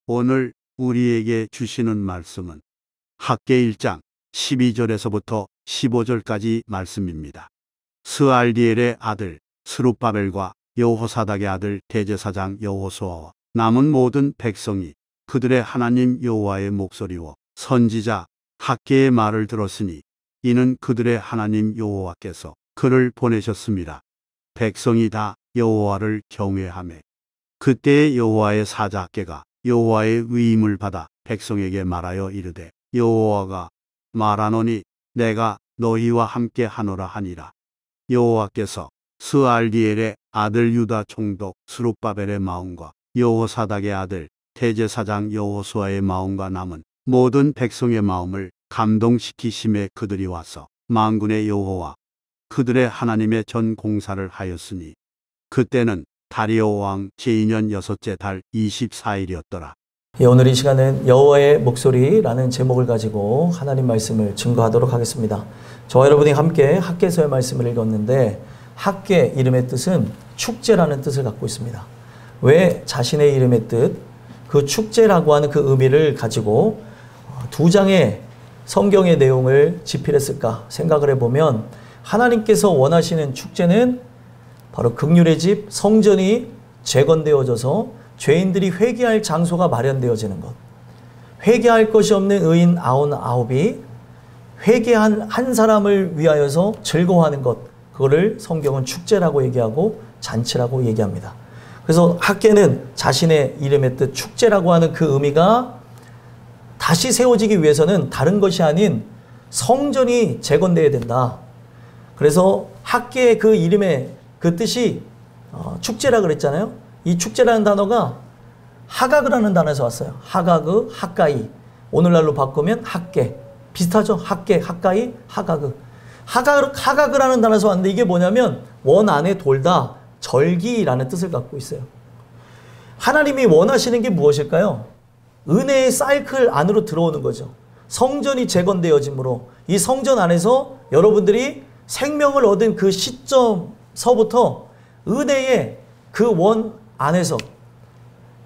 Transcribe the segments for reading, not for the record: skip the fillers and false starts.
오늘 우리에게 주시는 말씀은 학개 1장 12절에서부터 15절까지 말씀입니다. 스알디엘의 아들 스룹바벨과 여호사닥의 아들 대제사장 여호수아와 남은 모든 백성이 그들의 하나님 여호와의 목소리와 선지자 학개의 말을 들었으니 이는 그들의 하나님 여호와께서 그를 보내셨습니다. 백성이 다 여호와를 경외하매 그때의 여호와의 사자 학개가 여호와의 위임을 받아 백성에게 말하여 이르되 여호와가 말하노니 내가 너희와 함께 하노라 하니라. 여호와께서 스알디엘의 아들 유다 총독 스룹바벨의 마음과 여호사닥의 아들 대제사장 여호수아의 마음과 남은 모든 백성의 마음을 감동시키심에 그들이 와서 만군의 여호와 그들의 하나님의 전 공사를 하였으니 그때는 다리오 왕 제2년 6째 달 24일이었더라. 오늘 이 시간은 여호와의 목소리라는 제목을 가지고 하나님 말씀을 증거하도록 하겠습니다. 저와 여러분이 함께 학개서의 말씀을 읽었는데 학개 이름의 뜻은 축제라는 뜻을 갖고 있습니다. 왜 자신의 이름의 뜻, 그 축제라고 하는 그 의미를 가지고 두 장의 성경의 내용을 집필했을까 생각을 해보면 하나님께서 원하시는 축제는 바로 긍휼의 집 성전이 재건되어져서 죄인들이 회개할 장소가 마련되어지는 것, 회개할 것이 없는 의인 99이 회개한 한 사람을 위하여서 즐거워하는 것, 그거를 성경은 축제라고 얘기하고 잔치라고 얘기합니다. 그래서 학개는 자신의 이름의 뜻 축제라고 하는 그 의미가 다시 세워지기 위해서는 다른 것이 아닌 성전이 재건되어야 된다. 그래서 학개의 그 이름의 그 뜻이 축제라 그랬잖아요. 이 축제라는 단어가 하가그라는 단어에서 왔어요. 하가그, 학가이. 오늘날로 바꾸면 학개. 비슷하죠? 학개, 학가이, 하가그. 하가그라는 단어에서 왔는데 이게 뭐냐면 원 안에 돌다, 절기라는 뜻을 갖고 있어요. 하나님이 원하시는 게 무엇일까요? 은혜의 사이클 안으로 들어오는 거죠. 성전이 재건되어짐으로 이 성전 안에서 여러분들이 생명을 얻은 그 시점서부터 은혜의 그 원 안에서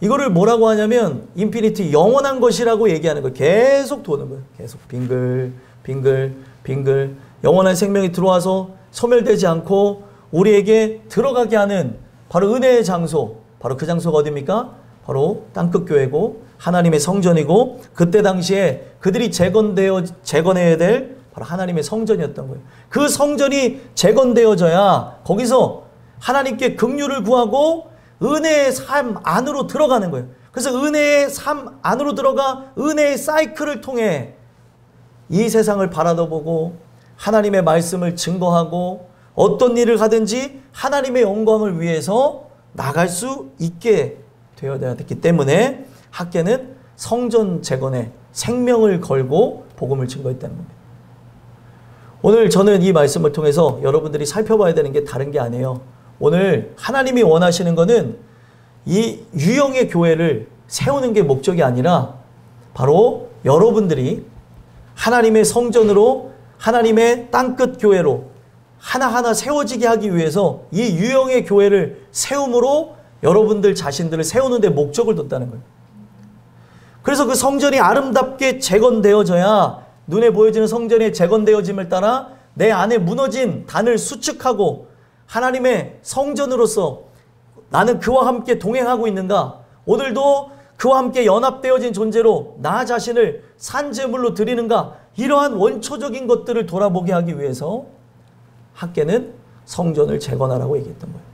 이거를 뭐라고 하냐면 인피니티 영원한 것이라고 얘기하는 거예요. 계속 도는 거예요. 계속 빙글 빙글 빙글 영원한 생명이 들어와서 소멸되지 않고 우리에게 들어가게 하는 바로 은혜의 장소, 바로 그 장소가 어디입니까? 바로 땅끝교회고 하나님의 성전이고 그때 당시에 그들이 재건해야 될 바로 하나님의 성전이었던 거예요. 그 성전이 재건되어져야 거기서 하나님께 긍휼을 구하고 은혜의 삶 안으로 들어가는 거예요. 그래서 은혜의 삶 안으로 들어가 은혜의 사이클을 통해 이 세상을 바라보고 하나님의 말씀을 증거하고 어떤 일을 하든지 하나님의 영광을 위해서 나갈 수 있게 되어야 됐기 때문에 학개는 성전 재건에 생명을 걸고 복음을 증거했다는 겁니다. 오늘 저는 이 말씀을 통해서 여러분들이 살펴봐야 되는 게 다른 게 아니에요. 오늘 하나님이 원하시는 것은 이 유형의 교회를 세우는 게 목적이 아니라 바로 여러분들이 하나님의 성전으로 하나님의 땅끝 교회로 하나하나 세워지게 하기 위해서 이 유형의 교회를 세움으로 여러분들 자신들을 세우는 데 목적을 뒀다는 거예요. 그래서 그 성전이 아름답게 재건되어져야 눈에 보여지는 성전의 재건되어짐을 따라 내 안에 무너진 단을 수축하고 하나님의 성전으로서 나는 그와 함께 동행하고 있는가? 오늘도 그와 함께 연합되어진 존재로 나 자신을 산제물로 드리는가? 이러한 원초적인 것들을 돌아보게 하기 위해서 학개는 성전을 재건하라고 얘기했던 거예요.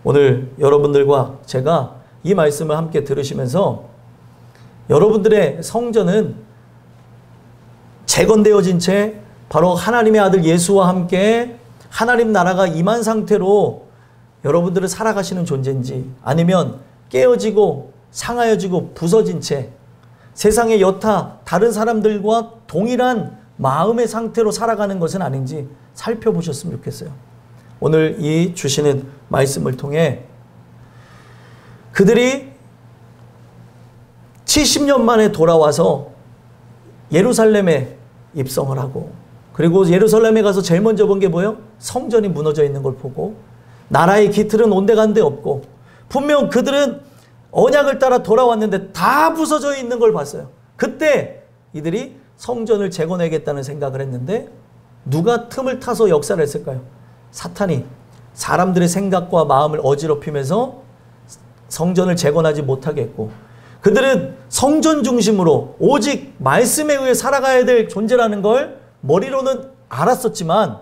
오늘 여러분들과 제가 이 말씀을 함께 들으시면서 여러분들의 성전은 재건되어진 채 바로 하나님의 아들 예수와 함께 하나님 나라가 임한 상태로 여러분들은 살아가시는 존재인지 아니면 깨어지고 상하여지고 부서진 채 세상의 여타 다른 사람들과 동일한 마음의 상태로 살아가는 것은 아닌지 살펴보셨으면 좋겠어요. 오늘 이 주시는 말씀을 통해 그들이 70년 만에 돌아와서 예루살렘에 입성을 하고 그리고 예루살렘에 가서 제일 먼저 본 게 뭐예요? 성전이 무너져 있는 걸 보고 나라의 기틀은 온데간데 없고 분명 그들은 언약을 따라 돌아왔는데 다 부서져 있는 걸 봤어요. 그때 이들이 성전을 재건하겠다는 생각을 했는데 누가 틈을 타서 역사를 했을까요? 사탄이 사람들의 생각과 마음을 어지럽히면서 성전을 재건하지 못하게 했고, 그들은 성전 중심으로 오직 말씀에 의해 살아가야 될 존재라는 걸 머리로는 알았었지만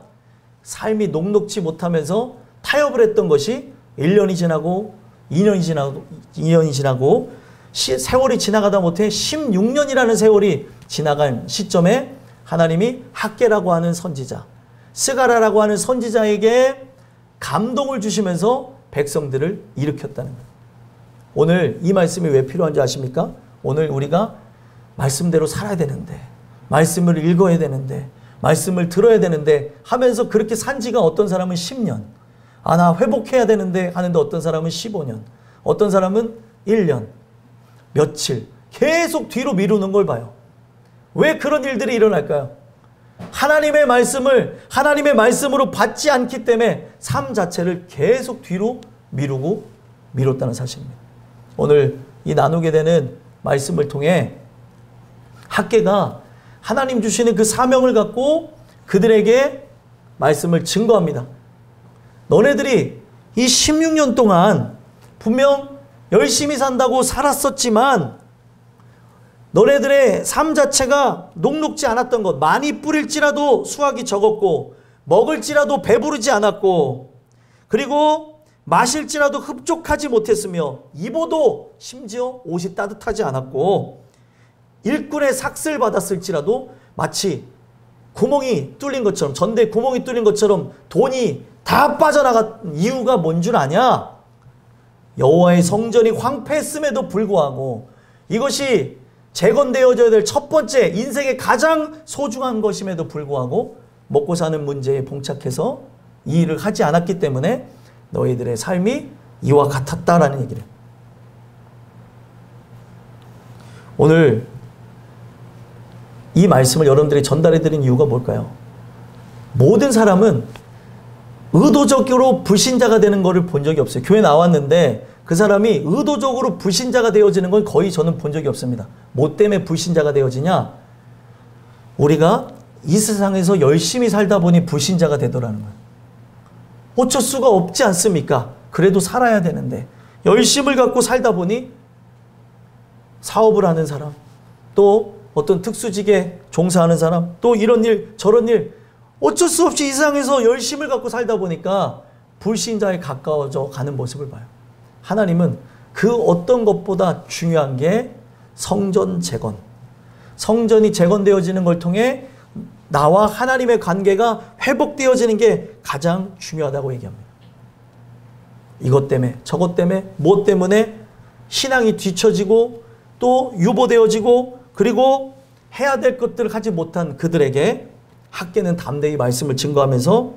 삶이 녹록지 못하면서 타협을 했던 것이 1년이 지나고 2년이 지나고 세월이 지나가다 못해 16년이라는 세월이 지나간 시점에 하나님이 학개라고 하는 선지자, 스가랴라고 하는 선지자에게 감동을 주시면서 백성들을 일으켰다는 거예요. 오늘 이 말씀이 왜 필요한지 아십니까? 오늘 우리가 말씀대로 살아야 되는데, 말씀을 읽어야 되는데, 말씀을 들어야 되는데 하면서 그렇게 산 지가 어떤 사람은 10년, 나 회복해야 되는데 하는데 어떤 사람은 15년, 어떤 사람은 1년, 며칠 계속 뒤로 미루는 걸 봐요. 왜 그런 일들이 일어날까요? 하나님의 말씀을 하나님의 말씀으로 받지 않기 때문에 삶 자체를 계속 뒤로 미뤘다는 사실입니다. 오늘 이 나누게 되는 말씀을 통해 학개가 하나님 주시는 그 사명을 갖고 그들에게 말씀을 증거합니다. 너네들이 이 16년 동안 분명 열심히 산다고 살았었지만 너네들의 삶 자체가 녹록지 않았던 것, 많이 뿌릴지라도 수확이 적었고 먹을지라도 배부르지 않았고 그리고 마실지라도 흡족하지 못했으며 입어도 심지어 옷이 따뜻하지 않았고 일꾼의 삭슬 받았을지라도 마치 구멍이 뚫린 것처럼, 전대에 구멍이 뚫린 것처럼 돈이 다 빠져나간 이유가 뭔 줄 아냐? 여호와의 성전이 황폐했음에도 불구하고 이것이 재건되어져야 될 첫 번째 인생의 가장 소중한 것임에도 불구하고 먹고 사는 문제에 봉착해서 이 일을 하지 않았기 때문에 너희들의 삶이 이와 같았다라는 얘기를. 오늘 이 말씀을 여러분들이 전달해 드린 이유가 뭘까요? 모든 사람은 의도적으로 불신자가 되는 것을 본 적이 없어요. 교회 나왔는데 그 사람이 의도적으로 불신자가 되어지는 건 거의 저는 본 적이 없습니다. 뭐 때문에 불신자가 되어지냐? 우리가 이 세상에서 열심히 살다 보니 불신자가 되더라는 거예요. 어쩔 수가 없지 않습니까? 그래도 살아야 되는데 열심을 갖고 살다 보니 사업을 하는 사람, 또 어떤 특수직에 종사하는 사람, 또 이런 일 저런 일 어쩔 수 없이 이 세상에서 열심을 갖고 살다 보니까 불신자에 가까워져 가는 모습을 봐요. 하나님은 그 어떤 것보다 중요한 게 성전 재건, 성전이 재건되어지는 걸 통해 나와 하나님의 관계가 회복되어지는 게 가장 중요하다고 얘기합니다. 이것 때문에 저것 때문에 무엇 때문에 신앙이 뒤처지고 또 유보되어지고 그리고 해야 될 것들을 하지 못한 그들에게 학개는 담대히 말씀을 증거하면서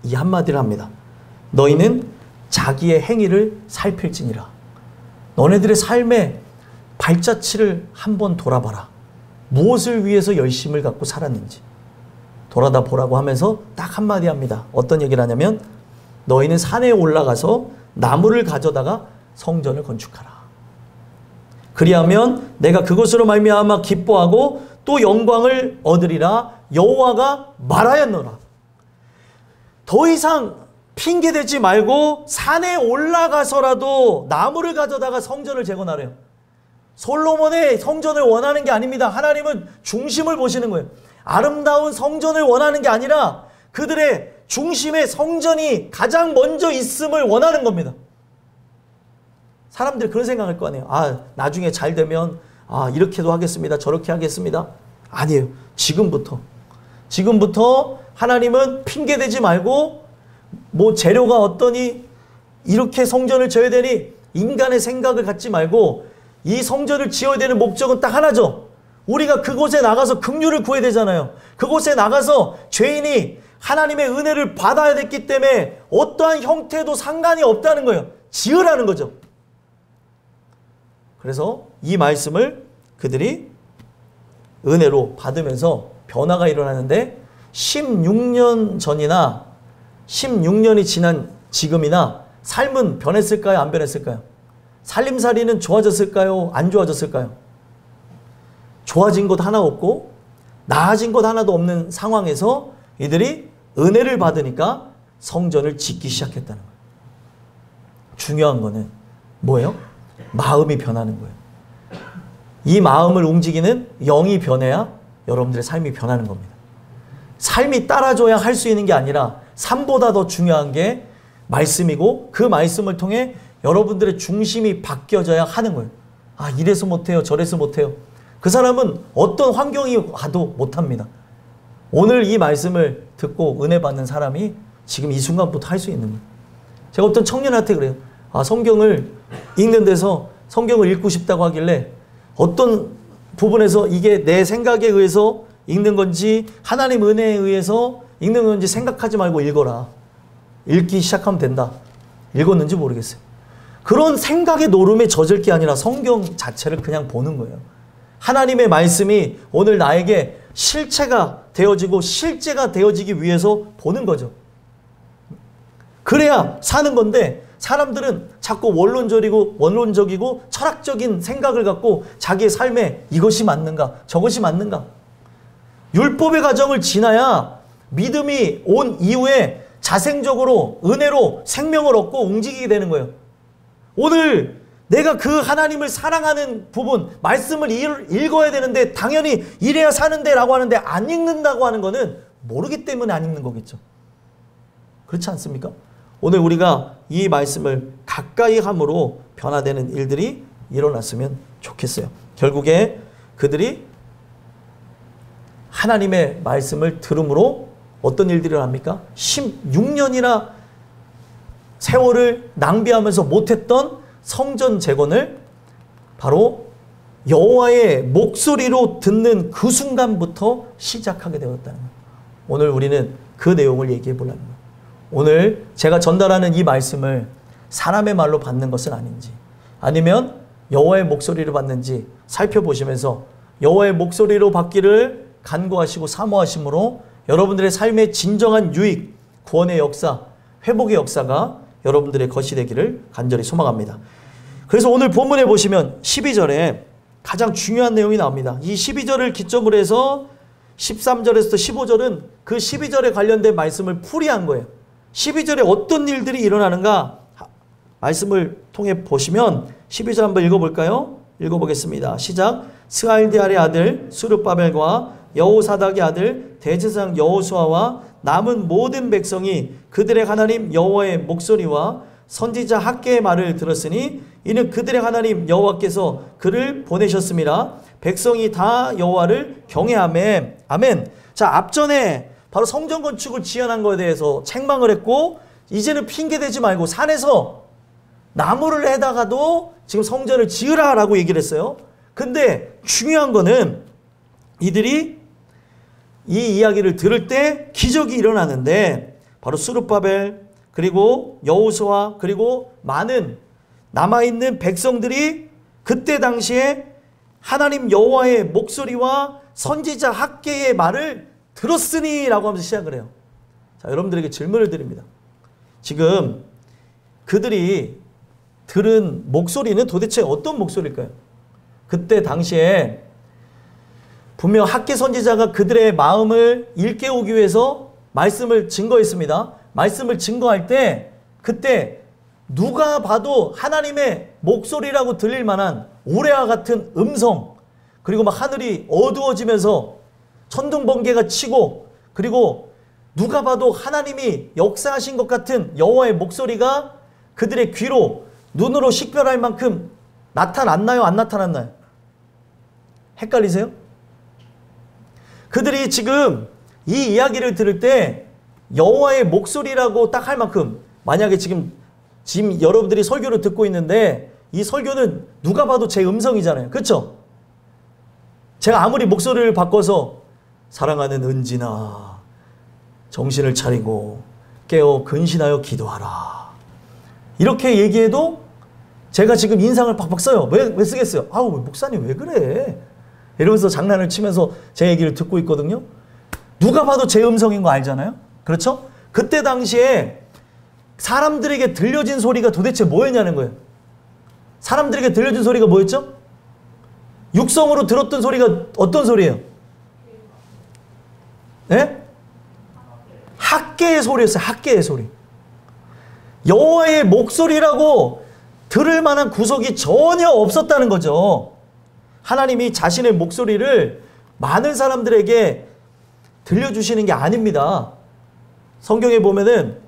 이 한마디를 합니다. 너희는 자기의 행위를 살필지니라. 너네들의 삶의 발자취를 한번 돌아봐라. 무엇을 위해서 열심을 갖고 살았는지 돌아다 보라고 하면서 딱 한마디 합니다. 어떤 얘기를 하냐면 너희는 산에 올라가서 나무를 가져다가 성전을 건축하라. 그리하면 내가 그것으로 말미암아 기뻐하고 또 영광을 얻으리라 여호와가 말하였노라. 더 이상 핑계대지 말고 산에 올라가서라도 나무를 가져다가 성전을 재건하래요. 솔로몬의 성전을 원하는 게 아닙니다. 하나님은 중심을 보시는 거예요. 아름다운 성전을 원하는 게 아니라 그들의 중심의 성전이 가장 먼저 있음을 원하는 겁니다. 사람들이 그런 생각할 거 아니에요. 나중에 잘 되면 이렇게도 하겠습니다. 저렇게 하겠습니다. 아니에요. 지금부터 하나님은 핑계대지 말고 뭐 재료가 어떠니 이렇게 성전을 지어야 되니 인간의 생각을 갖지 말고 이 성전을 지어야 되는 목적은 딱 하나죠. 우리가 그곳에 나가서 긍휼을 구해야 되잖아요. 그곳에 나가서 죄인이 하나님의 은혜를 받아야 됐기 때문에 어떠한 형태도 상관이 없다는 거예요. 지으라는 거죠. 그래서 이 말씀을 그들이 은혜로 받으면서 변화가 일어나는데 16년 전이나 16년이 지난 지금이나 삶은 변했을까요? 안 변했을까요? 살림살이는 좋아졌을까요? 안 좋아졌을까요? 좋아진 것 하나 없고 나아진 것 하나도 없는 상황에서 이들이 은혜를 받으니까 성전을 짓기 시작했다는 거예요. 중요한 거는 뭐예요? 마음이 변하는 거예요. 이 마음을 움직이는 영이 변해야 여러분들의 삶이 변하는 겁니다. 삶이 따라줘야 할 수 있는 게 아니라 삶보다 더 중요한 게 말씀이고 그 말씀을 통해 여러분들의 중심이 바뀌어져야 하는 거예요. 아, 이래서 못해요. 저래서 못해요. 그 사람은 어떤 환경이 와도 못합니다. 오늘 이 말씀을 듣고 은혜 받는 사람이 지금 이 순간부터 할 수 있는 거예요. 제가 어떤 청년한테 그래요. 아, 성경을 읽는 데서 성경을 읽고 싶다고 하길래 어떤 부분에서 이게 내 생각에 의해서 읽는 건지 하나님 은혜에 의해서 읽는 건지 생각하지 말고 읽어라. 읽기 시작하면 된다. 읽었는지 모르겠어요. 그런 생각의 노름에 젖을 게 아니라 성경 자체를 그냥 보는 거예요. 하나님의 말씀이 오늘 나에게 실체가 되어지고 실제가 되어지기 위해서 보는 거죠. 그래야 사는 건데 사람들은 자꾸 원론적이고 철학적인 생각을 갖고 자기의 삶에 이것이 맞는가 저것이 맞는가. 율법의 과정을 지나야 믿음이 온 이후에 자생적으로 은혜로 생명을 얻고 움직이게 되는 거예요. 오늘 내가 그 하나님을 사랑하는 부분 말씀을 읽어야 되는데 당연히 이래야 사는데 라고 하는데 안 읽는다고 하는 거는 모르기 때문에 안 읽는 거겠죠. 그렇지 않습니까? 오늘 우리가 이 말씀을 가까이 함으로 변화되는 일들이 일어났으면 좋겠어요. 결국에 그들이 하나님의 말씀을 들음으로 어떤 일들이 일어납니까? 16년이나 세월을 낭비하면서 못했던 성전 재건을 바로 여호와의 목소리로 듣는 그 순간부터 시작하게 되었다는 거예요. 오늘 우리는 그 내용을 얘기해 보려는 거예요. 오늘 제가 전달하는 이 말씀을 사람의 말로 받는 것은 아닌지 아니면 여호와의 목소리를 받는지 살펴보시면서 여호와의 목소리로 받기를 간구하시고 사모하심으로 여러분들의 삶의 진정한 유익, 구원의 역사, 회복의 역사가 여러분들의 것이 되기를 간절히 소망합니다. 그래서 오늘 본문에 보시면 12절에 가장 중요한 내용이 나옵니다. 이 12절을 기점으로 해서 13절에서 15절은 그 12절에 관련된 말씀을 풀이한 거예요. 12절에 어떤 일들이 일어나는가 말씀을 통해 보시면 12절 한번 읽어볼까요? 읽어보겠습니다. 시작. 스알디알의 아들 수르바벨과 여호사닥의 아들 대제사장 여호수아와 남은 모든 백성이 그들의 하나님 여호와의 목소리와 선지자 학개의 말을 들었으니 이는 그들의 하나님 여호와께서 그를 보내셨습니다. 백성이 다 여호와를 경외하매. 아멘. 자, 앞전에 바로 성전 건축을 지연한 것에 대해서 책망을 했고 이제는 핑계대지 말고 산에서 나무를 해다가도 지금 성전을 지으라라고 얘기를 했어요. 근데 중요한 거는 이들이 이 이야기를 들을 때 기적이 일어나는데 바로 수르바벨 그리고 여호수아 그리고 많은 남아있는 백성들이 그때 당시에 하나님 여호와의 목소리와 선지자 학개의 말을 들었으니 라고 하면서 시작을 해요. 자, 여러분들에게 질문을 드립니다. 지금 그들이 들은 목소리는 도대체 어떤 목소리일까요? 그때 당시에 분명 학개 선지자가 그들의 마음을 일깨우기 위해서 말씀을 증거했습니다. 말씀을 증거할 때 그때 누가 봐도 하나님의 목소리라고 들릴 만한 우레와 같은 음성 그리고 막 하늘이 어두워지면서 천둥번개가 치고 그리고 누가 봐도 하나님이 역사하신 것 같은 여호와의 목소리가 그들의 귀로 눈으로 식별할 만큼 나타났나요? 안 나타났나요? 헷갈리세요? 그들이 지금 이 이야기를 들을 때 여호와의 목소리라고 딱 할 만큼 만약에 지금 여러분들이 설교를 듣고 있는데 이 설교는 누가 봐도 제 음성이잖아요. 그렇죠? 제가 아무리 목소리를 바꿔서 사랑하는 은진아 정신을 차리고 깨어 근신하여 기도하라 이렇게 얘기해도 제가 지금 인상을 팍팍 써요. 왜 쓰겠어요? 아우 목사님 왜 그래? 이러면서 장난을 치면서 제 얘기를 듣고 있거든요. 누가 봐도 제 음성인 거 알잖아요. 그렇죠? 그때 당시에 사람들에게 들려진 소리가 도대체 뭐였냐는 거예요. 사람들에게 들려준 소리가 뭐였죠? 육성으로 들었던 소리가 어떤 소리예요? 네? 학개의 소리였어요. 학개의 소리. 여호와의 목소리라고 들을 만한 구석이 전혀 없었다는 거죠. 하나님이 자신의 목소리를 많은 사람들에게 들려주시는 게 아닙니다. 성경에 보면은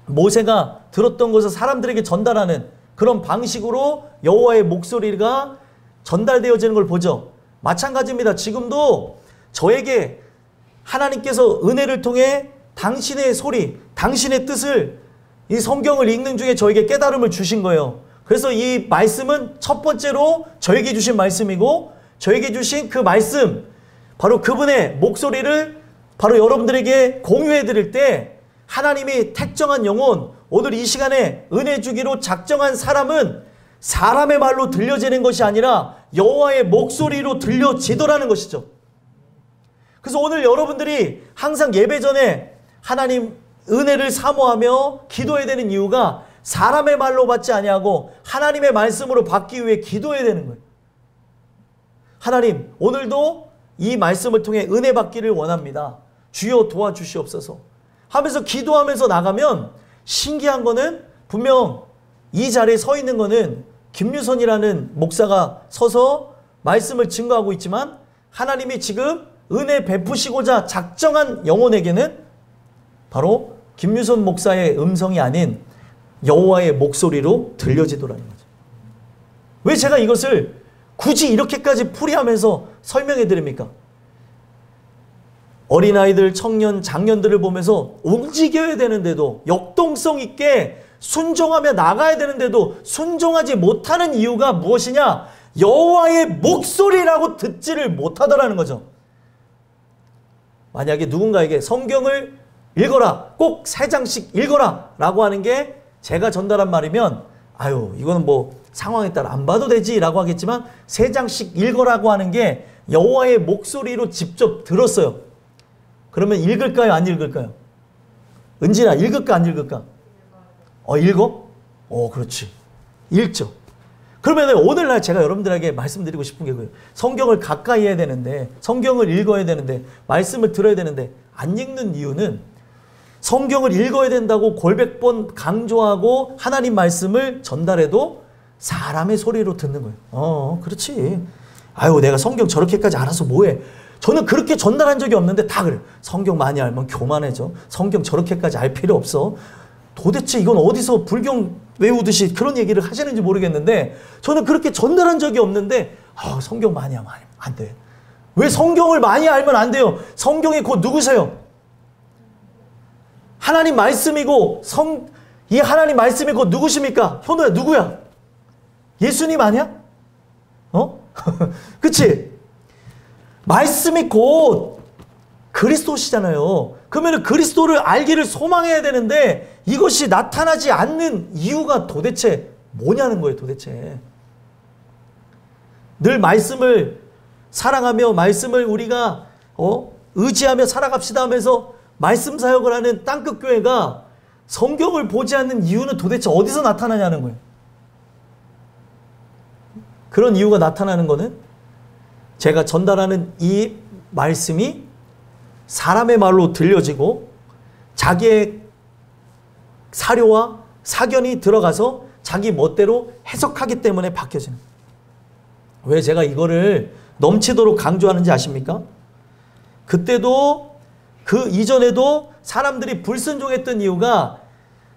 모세가 들었던 것을 사람들에게 전달하는 그런 방식으로 여호와의 목소리가 전달되어지는 걸 보죠. 마찬가지입니다. 지금도 저에게 하나님께서 은혜를 통해 당신의 소리, 당신의 뜻을 이 성경을 읽는 중에 저에게 깨달음을 주신 거예요. 그래서 이 말씀은 첫 번째로 저에게 주신 말씀이고, 저에게 주신 그 말씀, 바로 그분의 목소리를 바로 여러분들에게 공유해 드릴 때 하나님이 택정한 영혼, 오늘 이 시간에 은혜 주기로 작정한 사람은 사람의 말로 들려지는 것이 아니라 여호와의 목소리로 들려지더라는 것이죠. 그래서 오늘 여러분들이 항상 예배 전에 하나님 은혜를 사모하며 기도해야 되는 이유가 사람의 말로 받지 아니하고 하나님의 말씀으로 받기 위해 기도해야 되는 거예요. 하나님, 오늘도 이 말씀을 통해 은혜 받기를 원합니다. 주여 도와주시옵소서 하면서 기도하면서 나가면 신기한 거는 분명 이 자리에 서 있는 거는 김유선이라는 목사가 서서 말씀을 증거하고 있지만 하나님이 지금 은혜 베푸시고자 작정한 영혼에게는 바로 김유선 목사의 음성이 아닌 여호와의 목소리로 들려지더라는 거죠. 왜 제가 이것을 굳이 이렇게까지 풀이하면서 설명해 드립니까? 어린아이들, 청년, 장년들을 보면서 움직여야 되는데도 역동성 있게 순종하며 나가야 되는데도 순종하지 못하는 이유가 무엇이냐? 여호와의 목소리라고 듣지를 못하더라는 거죠. 만약에 누군가에게 성경을 읽어라, 꼭 3장씩 읽어라 라고 하는 게 제가 전달한 말이면 아유 이거는 뭐 상황에 따라 안 봐도 되지 라고 하겠지만 3장씩 읽어라고 하는 게 여호와의 목소리로 직접 들었어요. 그러면 읽을까요? 안 읽을까요? 은진아, 읽을까? 안 읽을까? 읽어? 그렇지. 읽죠. 그러면 오늘날 제가 여러분들에게 말씀드리고 싶은 게 그거예요. 성경을 가까이 해야 되는데, 성경을 읽어야 되는데, 말씀을 들어야 되는데 안 읽는 이유는 성경을 읽어야 된다고 골백 번 강조하고 하나님 말씀을 전달해도 사람의 소리로 듣는 거예요. 그렇지. 아유, 내가 성경 저렇게까지 알아서 뭐해. 저는 그렇게 전달한 적이 없는데 다 그래요. 성경 많이 알면 교만해져. 성경 저렇게까지 알 필요 없어. 도대체 이건 어디서 불경 외우듯이 그런 얘기를 하시는지 모르겠는데 저는 그렇게 전달한 적이 없는데 성경 많이 알면 안 돼. 왜 성경을 많이 알면 안 돼요? 성경이 곧 누구세요? 하나님 말씀이고 이 하나님 말씀이 곧 누구십니까? 현우야, 누구야? 예수님 아니야? 그치? 말씀이 곧 그리스도시잖아요. 그러면 그리스도를 알기를 소망해야 되는데 이것이 나타나지 않는 이유가 도대체 뭐냐는 거예요, 도대체. 늘 말씀을 사랑하며 말씀을 우리가 의지하며 살아갑시다 하면서 말씀 사역을 하는 땅끝 교회가 성경을 보지 않는 이유는 도대체 어디서 나타나냐는 거예요. 그런 이유가 나타나는 거는 제가 전달하는 이 말씀이 사람의 말로 들려지고 자기의 사료와 사견이 들어가서 자기 멋대로 해석하기 때문에 바뀌어지는 거예요. 왜 제가 이거를 넘치도록 강조하는지 아십니까? 그때도 그 이전에도 사람들이 불순종했던 이유가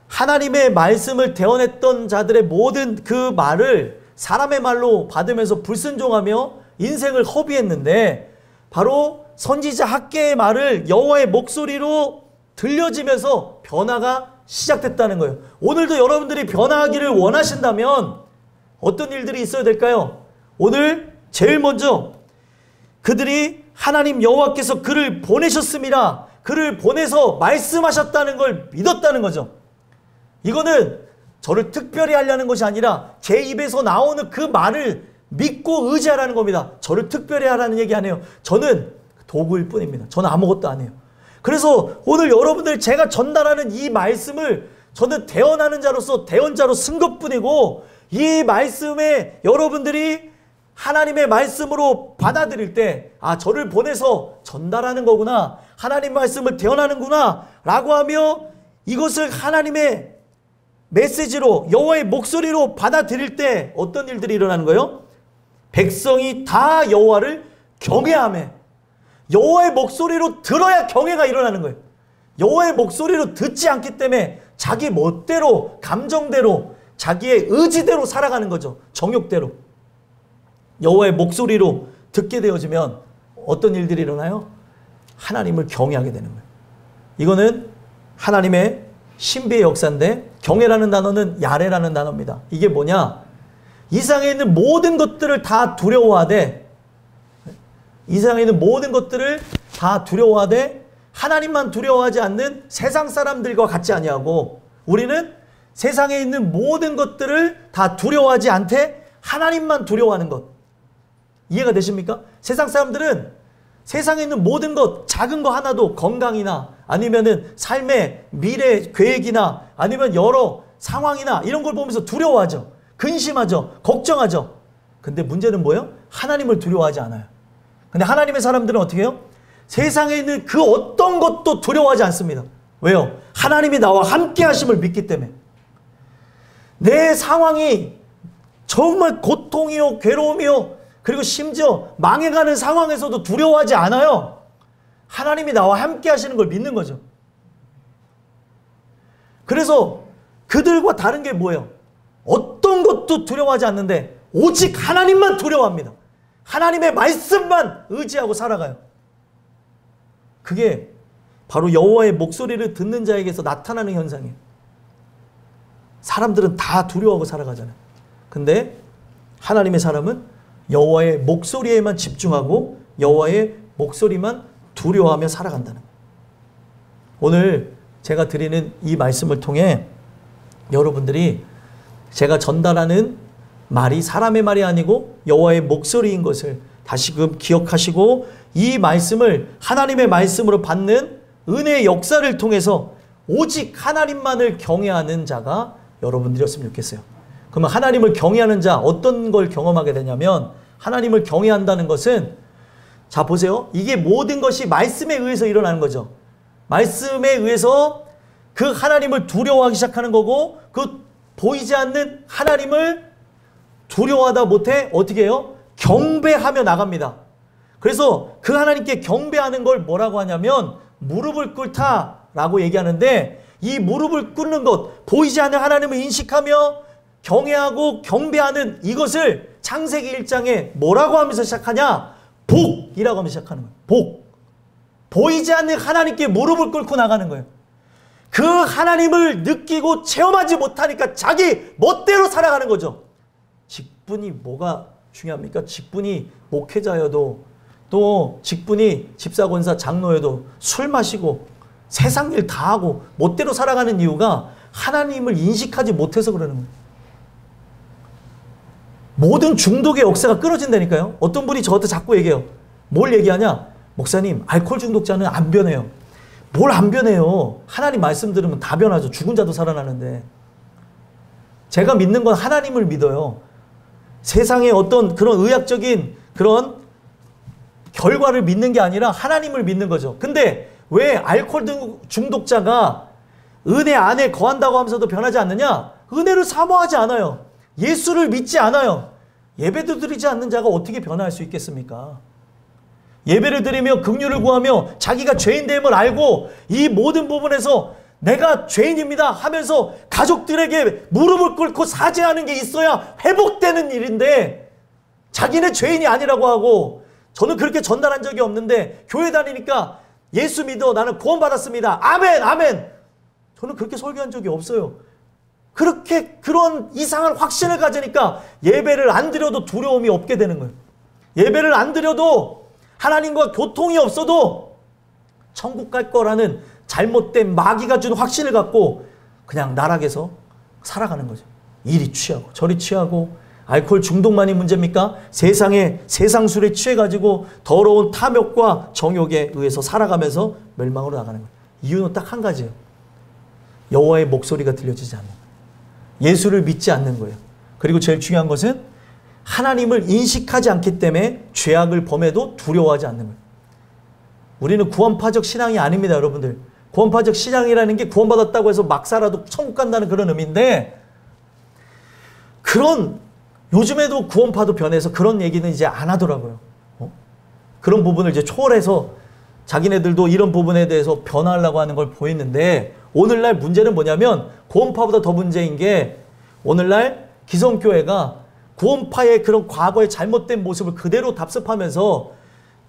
하나님의 말씀을 대언했던 자들의 모든 그 말을 사람의 말로 받으면서 불순종하며 인생을 허비했는데 바로 선지자 학개의 말을 여호와의 목소리로 들려지면서 변화가 시작됐다는 거예요. 오늘도 여러분들이 변화하기를 원하신다면 어떤 일들이 있어야 될까요? 오늘 제일 먼저 그들이 하나님 여호와께서 그를 보내셨습니다. 그를 보내서 말씀하셨다는 걸 믿었다는 거죠. 이거는 저를 특별히 하려는 것이 아니라 제 입에서 나오는 그 말을 믿고 의지하라는 겁니다. 저를 특별히 하라는 얘기 안 해요. 저는 도구일 뿐입니다. 저는 아무것도 안 해요. 그래서 오늘 여러분들 제가 전달하는 이 말씀을 저는 대언하는 자로서 대언자로 쓴 것뿐이고 이 말씀에 여러분들이 하나님의 말씀으로 받아들일 때, 아, 저를 보내서 전달하는 거구나, 하나님 말씀을 대언하는구나 라고 하며 이것을 하나님의 메시지로, 여호와의 목소리로 받아들일 때 어떤 일들이 일어나는 거예요? 백성이 다 여호와를 경외하며, 여호와의 목소리로 들어야 경외가 일어나는 거예요. 여호와의 목소리로 듣지 않기 때문에 자기 멋대로, 감정대로, 자기의 의지대로 살아가는 거죠. 정욕대로. 여호와의 목소리로 듣게 되어지면 어떤 일들이 일어나요? 하나님을 경외하게 되는 거예요. 이거는 하나님의 신비의 역사인데, 경외라는 단어는 야레라는 단어입니다. 이게 뭐냐? 이 세상에 있는 모든 것들을 다 두려워하되, 이 세상에 있는 모든 것들을 다 두려워하되 하나님만 두려워하지 않는 세상 사람들과 같지 아니하고, 우리는 세상에 있는 모든 것들을 다 두려워하지 않되 하나님만 두려워하는 것. 이해가 되십니까? 세상 사람들은 세상에 있는 모든 것, 작은 거 하나도, 건강이나 아니면은 삶의 미래 계획이나 아니면 여러 상황이나 이런 걸 보면서 두려워하죠. 근심하죠. 걱정하죠. 근데 문제는 뭐예요? 하나님을 두려워하지 않아요. 근데 하나님의 사람들은 어떻게 해요? 세상에 있는 그 어떤 것도 두려워하지 않습니다. 왜요? 하나님이 나와 함께 하심을 믿기 때문에. 내 상황이 정말 고통이요, 괴로움이요, 그리고 심지어 망해가는 상황에서도 두려워하지 않아요. 하나님이 나와 함께 하시는 걸 믿는 거죠. 그래서 그들과 다른 게 뭐예요? 어떤 것도 두려워하지 않는데 오직 하나님만 두려워합니다. 하나님의 말씀만 의지하고 살아가요. 그게 바로 여호와의 목소리를 듣는 자에게서 나타나는 현상이에요. 사람들은 다 두려워하고 살아가잖아요. 근데 하나님의 사람은 여호와의 목소리에만 집중하고 여호와의 목소리만 두려워하며 살아간다는 거예요. 오늘 제가 드리는 이 말씀을 통해 여러분들이 제가 전달하는 말이 사람의 말이 아니고 여호와의 목소리인 것을 다시금 기억하시고, 이 말씀을 하나님의 말씀으로 받는 은혜의 역사를 통해서 오직 하나님만을 경외하는 자가 여러분들이었으면 좋겠어요. 그러면 하나님을 경외하는 자, 어떤 걸 경험하게 되냐면, 하나님을 경외한다는 것은, 자 보세요. 이게 모든 것이 말씀에 의해서 일어나는 거죠. 말씀에 의해서 그 하나님을 두려워하기 시작하는 거고, 그 보이지 않는 하나님을 두려워하다 못해 어떻게 해요? 경배하며 나갑니다. 그래서 그 하나님께 경배하는 걸 뭐라고 하냐면 무릎을 꿇다라고 얘기하는데, 이 무릎을 꿇는 것, 보이지 않는 하나님을 인식하며 경외하고 경배하는 이것을 창세기 1장에 뭐라고 하면서 시작하냐? 복이라고 하면서 시작하는 거예요. 복. 보이지 않는 하나님께 무릎을 꿇고 나가는 거예요. 그 하나님을 느끼고 체험하지 못하니까 자기 멋대로 살아가는 거죠. 직분이 뭐가 중요합니까? 직분이 목회자여도, 또 직분이 집사권사 장로여도 술 마시고 세상 일 다 하고 멋대로 살아가는 이유가 하나님을 인식하지 못해서 그러는 거예요. 모든 중독의 역사가 끊어진다니까요. 어떤 분이 저한테 자꾸 얘기해요. 뭘 얘기하냐? 목사님, 알코올 중독자는 안 변해요. 뭘 안 변해요? 하나님 말씀 들으면 다 변하죠. 죽은 자도 살아나는데. 제가 믿는 건 하나님을 믿어요. 세상의 어떤 그런 의학적인 그런 결과를 믿는 게 아니라 하나님을 믿는 거죠. 근데 왜 알코올 중독자가 은혜 안에 거한다고 하면서도 변하지 않느냐? 은혜를 사모하지 않아요. 예수를 믿지 않아요. 예배도 드리지 않는 자가 어떻게 변화할 수 있겠습니까? 예배를 드리며 긍휼을 구하며 자기가 죄인됨을 알고 이 모든 부분에서 내가 죄인입니다 하면서 가족들에게 무릎을 꿇고 사죄하는 게 있어야 회복되는 일인데, 자기는 죄인이 아니라고 하고, 저는 그렇게 전달한 적이 없는데 교회 다니니까 예수 믿어, 나는 구원받았습니다, 아멘 아멘. 저는 그렇게 설교한 적이 없어요. 그렇게 그런 이상한 확신을 가지니까 예배를 안 드려도 두려움이 없게 되는 거예요. 예배를 안 드려도 하나님과 교통이 없어도 천국 갈 거라는 잘못된 마귀가 준 확신을 갖고 그냥 나락에서 살아가는 거죠. 이리 취하고 저리 취하고, 알코올 중독만이 문제입니까? 세상 술에 취해가지고 더러운 탐욕과 정욕에 의해서 살아가면서 멸망으로 나가는 거예요. 이유는 딱 한 가지예요. 여호와의 목소리가 들려지지 않는 거예요. 예수를 믿지 않는 거예요. 그리고 제일 중요한 것은 하나님을 인식하지 않기 때문에 죄악을 범해도 두려워하지 않는 거예요. 우리는 구원파적 신앙이 아닙니다, 여러분들. 구원파적 신앙이라는 게 구원받았다고 해서 막 살아도 천국 간다는 그런 의미인데, 그런 요즘에도 구원파도 변해서 그런 얘기는 이제 안 하더라고요. 그런 부분을 이제 초월해서 자기네들도 이런 부분에 대해서 변화하려고 하는 걸 보이는데, 오늘날 문제는 뭐냐면 구원파보다 더 문제인 게, 오늘날 기성교회가 구원파의 그런 과거의 잘못된 모습을 그대로 답습하면서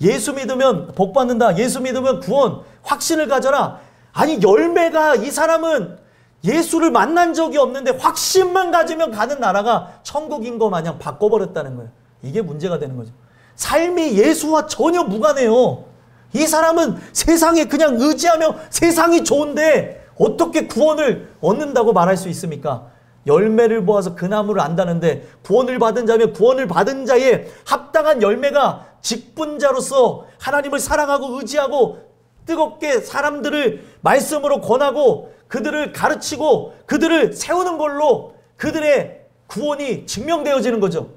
예수 믿으면 복 받는다, 예수 믿으면 구원, 확신을 가져라. 아니, 열매가, 이 사람은 예수를 만난 적이 없는데 확신만 가지면 가는 나라가 천국인 거 마냥 바꿔버렸다는 거예요. 이게 문제가 되는 거죠. 삶이 예수와 전혀 무관해요. 이 사람은 세상에 그냥 의지하며 세상이 좋은데 어떻게 구원을 얻는다고 말할 수 있습니까? 열매를 보아서 그 나무를 안다는데, 구원을 받은 자면 구원을 받은 자의 합당한 열매가 직분자로서 하나님을 사랑하고 의지하고 뜨겁게 사람들을 말씀으로 권하고 그들을 가르치고 그들을 세우는 걸로 그들의 구원이 증명되어지는 거죠.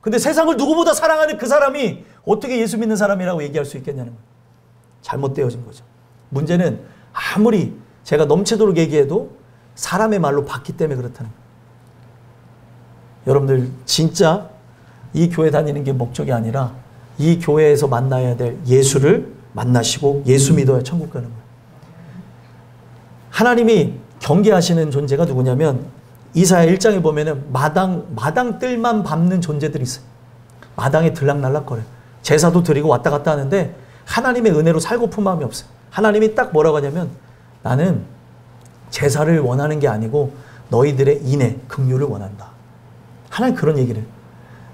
근데 세상을 누구보다 사랑하는 그 사람이 어떻게 예수 믿는 사람이라고 얘기할 수 있겠냐는 거예요. 잘못되어진 거죠. 문제는 아무리 제가 넘치도록 얘기해도 사람의 말로 봤기 때문에 그렇다는 거예요. 여러분들 진짜 이 교회 다니는 게 목적이 아니라 이 교회에서 만나야 될 예수를 만나시고 예수 믿어야 천국 가는 거예요. 하나님이 경계하시는 존재가 누구냐면, 이사야 1장에 보면은 마당 뜰만 밟는 존재들이 있어요. 마당에 들락날락거려요. 제사도 드리고 왔다 갔다 하는데 하나님의 은혜로 살고픈 마음이 없어요. 하나님이 딱 뭐라고 하냐면, 나는 제사를 원하는 게 아니고 너희들의 인애, 긍휼을 원한다. 하나님 그런 얘기를 해요.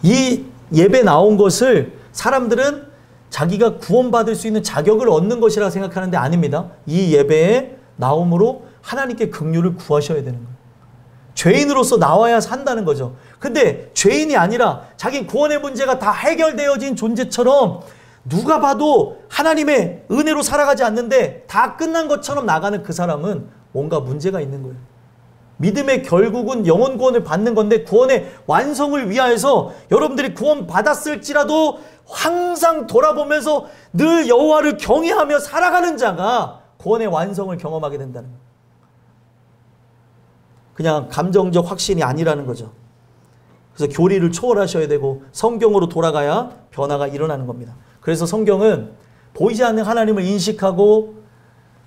이 예배 나온 것을 사람들은 자기가 구원받을 수 있는 자격을 얻는 것이라 생각하는데 아닙니다. 이 예배에 나옴으로 하나님께 긍휼을 구하셔야 되는 거예요. 죄인으로서 나와야 산다는 거죠. 근데 죄인이 아니라 자기 구원의 문제가 다 해결되어진 존재처럼 누가 봐도 하나님의 은혜로 살아가지 않는데 다 끝난 것처럼 나가는 그 사람은 뭔가 문제가 있는 거예요. 믿음의 결국은 영혼 구원을 받는 건데, 구원의 완성을 위하여서 여러분들이 구원 받았을지라도 항상 돌아보면서 늘 여호와를 경외하며 살아가는 자가 구원의 완성을 경험하게 된다는 거예요. 그냥 감정적 확신이 아니라는 거죠. 그래서 교리를 초월하셔야 되고 성경으로 돌아가야 변화가 일어나는 겁니다. 그래서 성경은 보이지 않는 하나님을 인식하고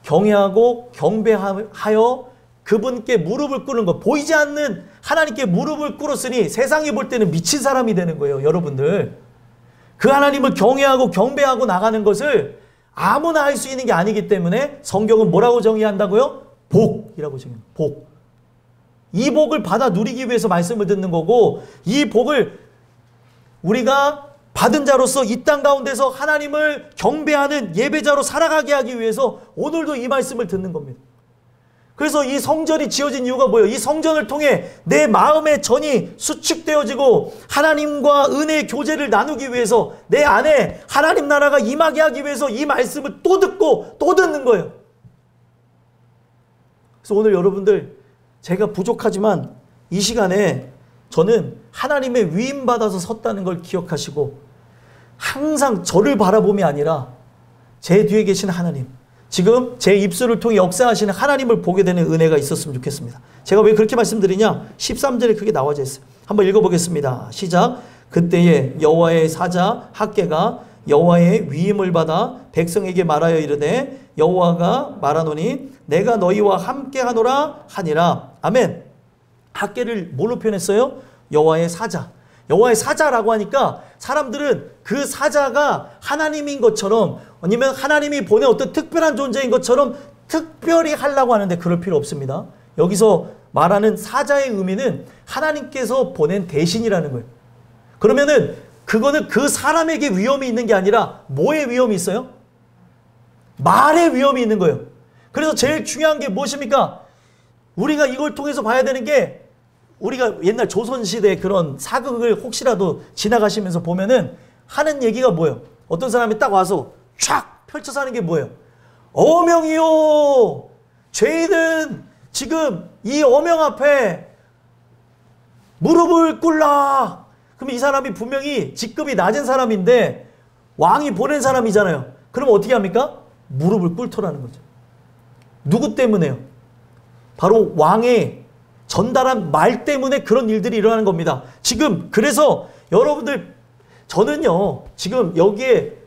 경외하고 경배하여 그분께 무릎을 꿇는 것, 보이지 않는 하나님께 무릎을 꿇었으니 세상이 볼 때는 미친 사람이 되는 거예요. 여러분들, 그 하나님을 경외하고 경배하고 나가는 것을 아무나 할 수 있는 게 아니기 때문에 성경은 뭐라고 정의한다고요? 복이라고 정의합니다. 복. 이 복을 받아 누리기 위해서 말씀을 듣는 거고, 이 복을 우리가 받은 자로서 이 땅 가운데서 하나님을 경배하는 예배자로 살아가게 하기 위해서 오늘도 이 말씀을 듣는 겁니다. 그래서 이 성전이 지어진 이유가 뭐예요? 이 성전을 통해 내 마음의 전이 수축되어지고 하나님과 은혜의 교제를 나누기 위해서 내 안에 하나님 나라가 임하게 하기 위해서 이 말씀을 또 듣고 또 듣는 거예요. 그래서 오늘 여러분들, 제가 부족하지만 이 시간에 저는 하나님의 위임받아서 섰다는 걸 기억하시고, 항상 저를 바라봄이 아니라 제 뒤에 계신 하나님, 지금 제 입술을 통해 역사하시는 하나님을 보게 되는 은혜가 있었으면 좋겠습니다. 제가 왜 그렇게 말씀드리냐? 13절에 그게 나와져 있어요. 한번 읽어보겠습니다. 시작. 그때에 여호와의 사자 학개가 여호와의 위임을 받아 백성에게 말하여 이르되, 여호와가 말하노니 내가 너희와 함께하노라 하니라. 아멘. 학개를 뭘로 표현했어요? 여호와의 사자. 여호와의 사자라고 하니까 사람들은 그 사자가 하나님인 것처럼, 아니면 하나님이 보낸 어떤 특별한 존재인 것처럼 특별히 하려고 하는데 그럴 필요 없습니다. 여기서 말하는 사자의 의미는 하나님께서 보낸 대신이라는 거예요. 그러면은 그거는 그 사람에게 위험이 있는 게 아니라 뭐의 위험이 있어요? 말의 위험이 있는 거예요. 그래서 제일 중요한 게 무엇입니까? 우리가 이걸 통해서 봐야 되는 게, 우리가 옛날 조선시대 그런 사극을 혹시라도 지나가시면서 보면은 하는 얘기가 뭐예요? 어떤 사람이 딱 와서 촥 펼쳐서 하는 게 뭐예요? 어명이요! 죄인은 지금 이 어명 앞에 무릎을 꿇라. 그럼 이 사람이 분명히 직급이 낮은 사람인데 왕이 보낸 사람이잖아요. 그럼 어떻게 합니까? 무릎을 꿇더라는 거죠. 누구 때문에요? 바로 왕의 전달한 말 때문에 그런 일들이 일어나는 겁니다. 지금 그래서 여러분들, 저는요 지금 여기에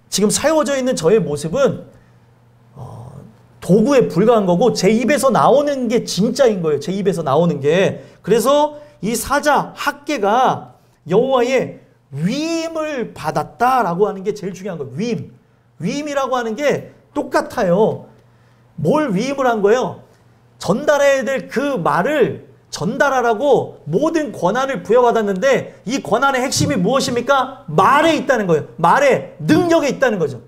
지금 세워져 있는 저의 모습은 도구에 불과한 거고 제 입에서 나오는 게 진짜인 거예요. 제 입에서 나오는 게. 그래서 이 사자 학개가 여호와의 위임을 받았다라고 하는 게 제일 중요한 거예요. 위임. 위임이라고 하는 게 똑같아요. 뭘 위임을 한 거예요? 전달해야 될 그 말을 전달하라고 모든 권한을 부여받았는데 이 권한의 핵심이 무엇입니까? 말에 있다는 거예요. 말에, 능력에 있다는 거죠.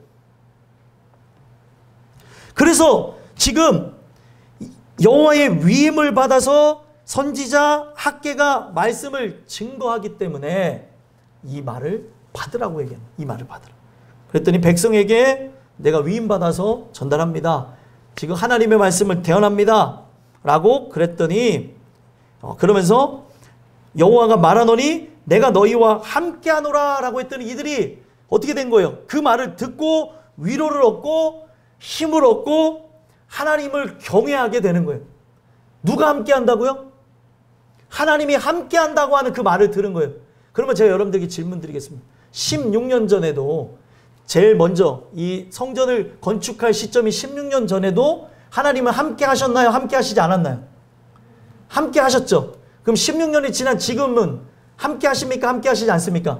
그래서 지금 여호와의 위임을 받아서 선지자 학개가 말씀을 증거하기 때문에 이 말을 받으라고 얘기합니다. 이 말을 받으라. 그랬더니 백성에게 내가 위임받아서 전달합니다. 지금 하나님의 말씀을 대언합니다. 라고 그랬더니 그러면서 여호와가 말하노니 내가 너희와 함께하노라 라고 했더니 이들이 어떻게 된 거예요? 그 말을 듣고 위로를 얻고 힘을 얻고 하나님을 경외하게 되는 거예요. 누가 함께한다고요? 하나님이 함께한다고 하는 그 말을 들은 거예요. 그러면 제가 여러분들에게 질문 드리겠습니다. 16년 전에도 제일 먼저 이 성전을 건축할 시점이 16년 전에도 하나님은 함께 하셨나요? 함께 하시지 않았나요? 함께 하셨죠. 그럼 16년이 지난 지금은 함께 하십니까? 함께 하시지 않습니까?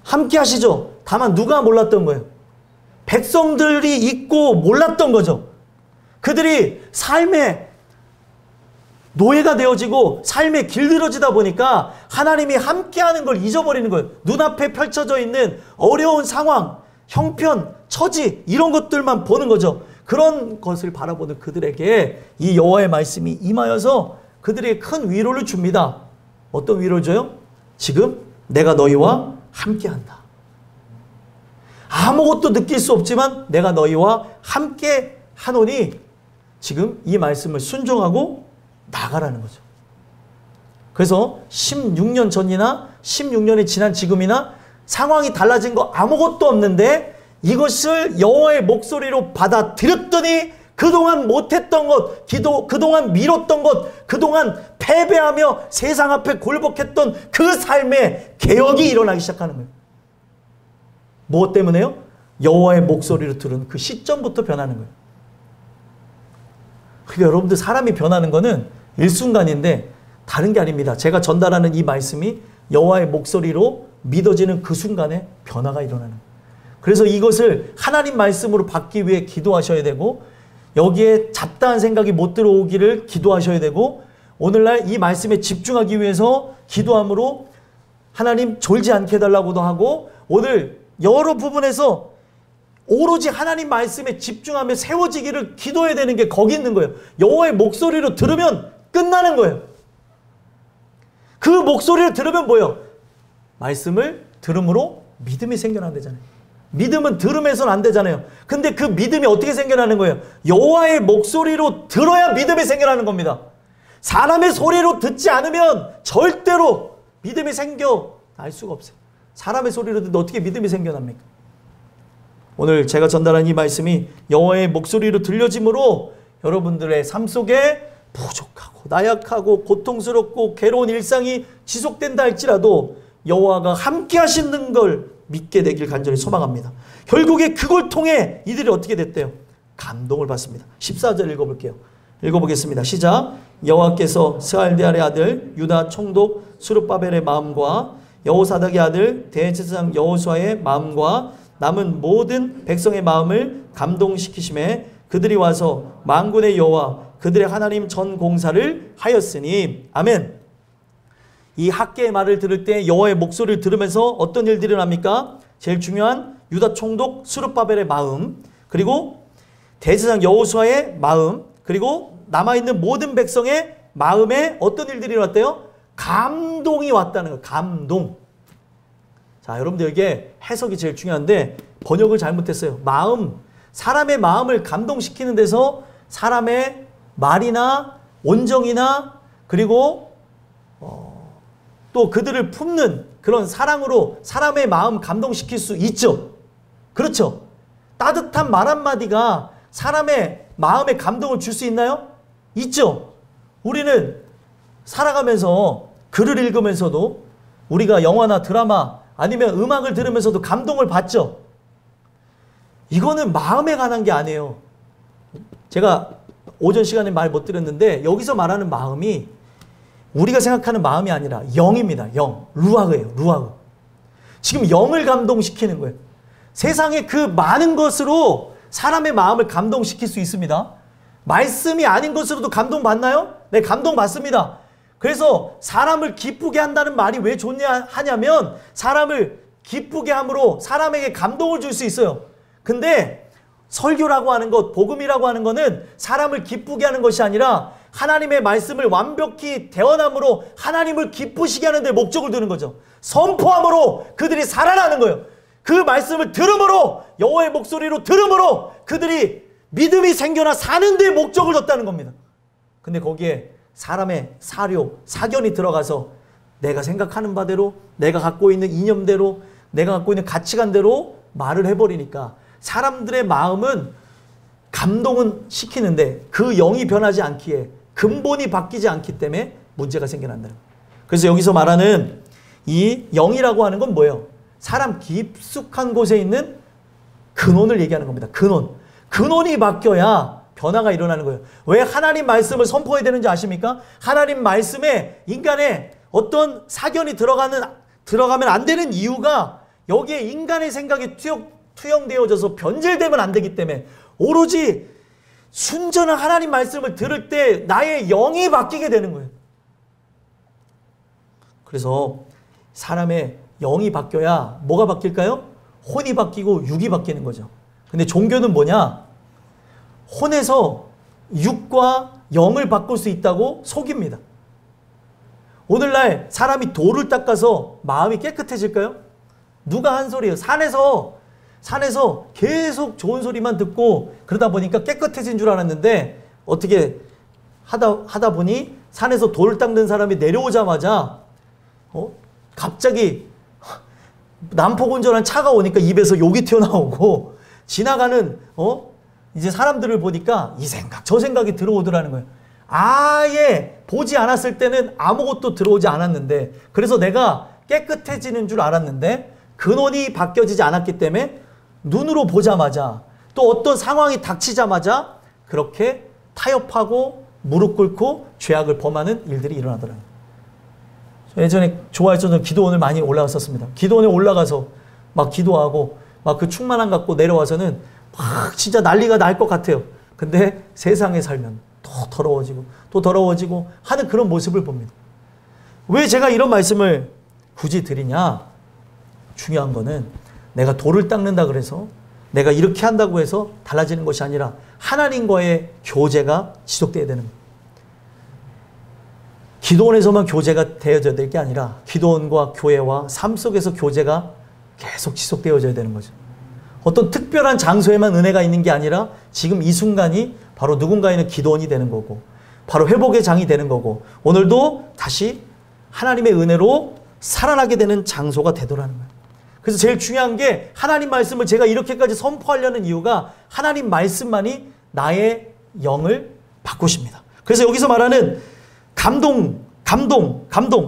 함께 하시죠. 다만 누가 몰랐던 거예요? 백성들이 있고 몰랐던 거죠. 그들이 삶의 노예가 되어지고 삶에 길들어지다 보니까 하나님이 함께하는 걸 잊어버리는 거예요. 눈앞에 펼쳐져 있는 어려운 상황, 형편, 처지 이런 것들만 보는 거죠. 그런 것을 바라보는 그들에게 이 여호와의 말씀이 임하여서 그들에게 큰 위로를 줍니다. 어떤 위로를 줘요? 지금 내가 너희와 함께한다. 아무것도 느낄 수 없지만 내가 너희와 함께 하노니 지금 이 말씀을 순종하고 나가라는 거죠. 그래서 16년 전이나 16년이 지난 지금이나 상황이 달라진 거 아무것도 없는데 이것을 여호와의 목소리로 받아들였더니 그동안 못했던 것, 그동안 미뤘던 것, 그동안 패배하며 세상 앞에 굴복했던 그 삶의 개혁이 일어나기 시작하는 거예요. 무엇 때문에요? 여호와의 목소리를 들은 그 시점부터 변하는 거예요. 그러니까 여러분들 사람이 변하는 거는 일순간인데 다른 게 아닙니다. 제가 전달하는 이 말씀이 여호와의 목소리로 믿어지는 그 순간에 변화가 일어나는 거예요. 그래서 이것을 하나님 말씀으로 받기 위해 기도하셔야 되고 여기에 잡다한 생각이 못 들어오기를 기도하셔야 되고 오늘날 이 말씀에 집중하기 위해서 기도함으로 하나님 졸지 않게 해달라고도 하고 오늘 여러 부분에서 오로지 하나님 말씀에 집중하며 세워지기를 기도해야 되는 게 거기 있는 거예요. 여호와의 목소리로 들으면 끝나는 거예요. 그 목소리를 들으면 뭐예요? 말씀을 들음으로 믿음이 생겨난다잖아요. 믿음은 들음에서는 안 되잖아요. 근데 그 믿음이 어떻게 생겨나는 거예요? 여호와의 목소리로 들어야 믿음이 생겨나는 겁니다. 사람의 소리로 듣지 않으면 절대로 믿음이 생겨날 수가 없어요. 사람의 소리로 듣는데 어떻게 믿음이 생겨납니까? 오늘 제가 전달한 이 말씀이 여호와의 목소리로 들려짐으로 여러분들의 삶 속에 부족하고 나약하고 고통스럽고 괴로운 일상이 지속된다 할지라도 여호와가 함께 하시는 걸 믿게 되길 간절히 소망합니다. 결국에 그걸 통해 이들이 어떻게 됐대요? 감동을 받습니다. 14절 읽어볼게요. 읽어보겠습니다. 시작. 여호와께서 스알디엘의 아들 유다 총독 스룹바벨의 마음과 여호사닥의 아들 대제사장 여호수아의 마음과 남은 모든 백성의 마음을 감동시키심에 그들이 와서 만군의 여호와 그들의 하나님 전 공사를 하였으니 아멘. 이 학개의 말을 들을 때 여호와의 목소리를 들으면서 어떤 일들이 일어납니까? 제일 중요한 유다 총독 스룹바벨의 마음, 그리고 대제사장 여호수아의 마음, 그리고 남아있는 모든 백성의 마음에 어떤 일들이 일어났대요? 감동이 왔다는 거예요. 감동. 자, 여러분들 이게 해석이 제일 중요한데 번역을 잘못했어요. 마음, 사람의 마음을 감동시키는 데서 사람의 말이나 온정이나 그리고 또 그들을 품는 그런 사랑으로 사람의 마음 감동시킬 수 있죠. 그렇죠. 따뜻한 말 한마디가 사람의 마음에 감동을 줄 수 있나요? 있죠. 우리는 살아가면서 글을 읽으면서도 우리가 영화나 드라마 아니면 음악을 들으면서도 감동을 받죠. 이거는 마음에 관한 게 아니에요. 제가 오전 시간에 말 못 드렸는데 여기서 말하는 마음이 우리가 생각하는 마음이 아니라 영입니다. 영. 루아흐예요. 루아흐. 지금 영을 감동시키는 거예요. 세상에 그 많은 것으로 사람의 마음을 감동시킬 수 있습니다. 말씀이 아닌 것으로도 감동받나요? 네, 감동받습니다. 그래서 사람을 기쁘게 한다는 말이 왜 좋냐 하냐면 사람을 기쁘게 함으로 사람에게 감동을 줄 수 있어요. 근데 설교라고 하는 것, 복음이라고 하는 것은 사람을 기쁘게 하는 것이 아니라 하나님의 말씀을 완벽히 대언함으로 하나님을 기쁘시게 하는 데 목적을 두는 거죠. 선포함으로 그들이 살아나는 거예요. 그 말씀을 들음으로 여호와의 목소리로 들음으로 그들이 믿음이 생겨나 사는 데 목적을 뒀다는 겁니다. 근데 거기에 사람의 사료, 사견이 들어가서 내가 생각하는 바대로 내가 갖고 있는 이념대로 내가 갖고 있는 가치관대로 말을 해버리니까 사람들의 마음은 감동은 시키는데 그 영이 변하지 않기에 근본이 바뀌지 않기 때문에 문제가 생겨난다는 거예요. 그래서 여기서 말하는 이 영이라고 하는 건 뭐예요? 사람 깊숙한 곳에 있는 근원을 얘기하는 겁니다. 근원. 근원이 바뀌어야 변화가 일어나는 거예요. 왜 하나님 말씀을 선포해야 되는지 아십니까? 하나님 말씀에 인간의 어떤 사견이 들어가면 안 되는 이유가 여기에 인간의 생각이 투영되어져서 변질되면 안 되기 때문에 오로지 순전한 하나님 말씀을 들을 때 나의 영이 바뀌게 되는 거예요. 그래서 사람의 영이 바뀌어야 뭐가 바뀔까요? 혼이 바뀌고 육이 바뀌는 거죠. 근데 종교는 뭐냐? 혼에서 육과 영을 바꿀 수 있다고 속입니다. 오늘날 사람이 돌을 닦아서 마음이 깨끗해질까요? 누가 한 소리예요? 산에서 계속 좋은 소리만 듣고 그러다 보니까 깨끗해진 줄 알았는데 어떻게 하다 보니 산에서 돌을 닦는 사람이 내려오자마자 갑자기 난폭운전한 차가 오니까 입에서 욕이 튀어나오고 지나가는 이제 사람들을 보니까 이 생각 저 생각이 들어오더라는 거예요. 아예 보지 않았을 때는 아무것도 들어오지 않았는데 그래서 내가 깨끗해지는 줄 알았는데 근원이 바뀌어지지 않았기 때문에 눈으로 보자마자 또 어떤 상황이 닥치자마자 그렇게 타협하고 무릎 꿇고 죄악을 범하는 일들이 일어나더라고요. 예전에 좋아했던 기도원을 많이 올라갔었습니다. 기도원에 올라가서 막 기도하고 막 그 충만함 갖고 내려와서는 막 진짜 난리가 날 것 같아요. 근데 세상에 살면 또 더러워지고 하는 그런 모습을 봅니다. 왜 제가 이런 말씀을 굳이 드리냐? 중요한 거는 내가 돌을 닦는다 그래서 내가 이렇게 한다고 해서 달라지는 것이 아니라 하나님과의 교제가 지속돼야 되는 거예요. 기도원에서만 교제가 되어져야 될 게 아니라 기도원과 교회와 삶 속에서 교제가 계속 지속되어져야 되는 거죠. 어떤 특별한 장소에만 은혜가 있는 게 아니라 지금 이 순간이 바로 누군가에는 기도원이 되는 거고 바로 회복의 장이 되는 거고 오늘도 다시 하나님의 은혜로 살아나게 되는 장소가 되더라는 거예요. 그래서 제일 중요한 게 하나님 말씀을 제가 이렇게까지 선포하려는 이유가 하나님 말씀만이 나의 영을 바꾸십니다. 그래서 여기서 말하는 감동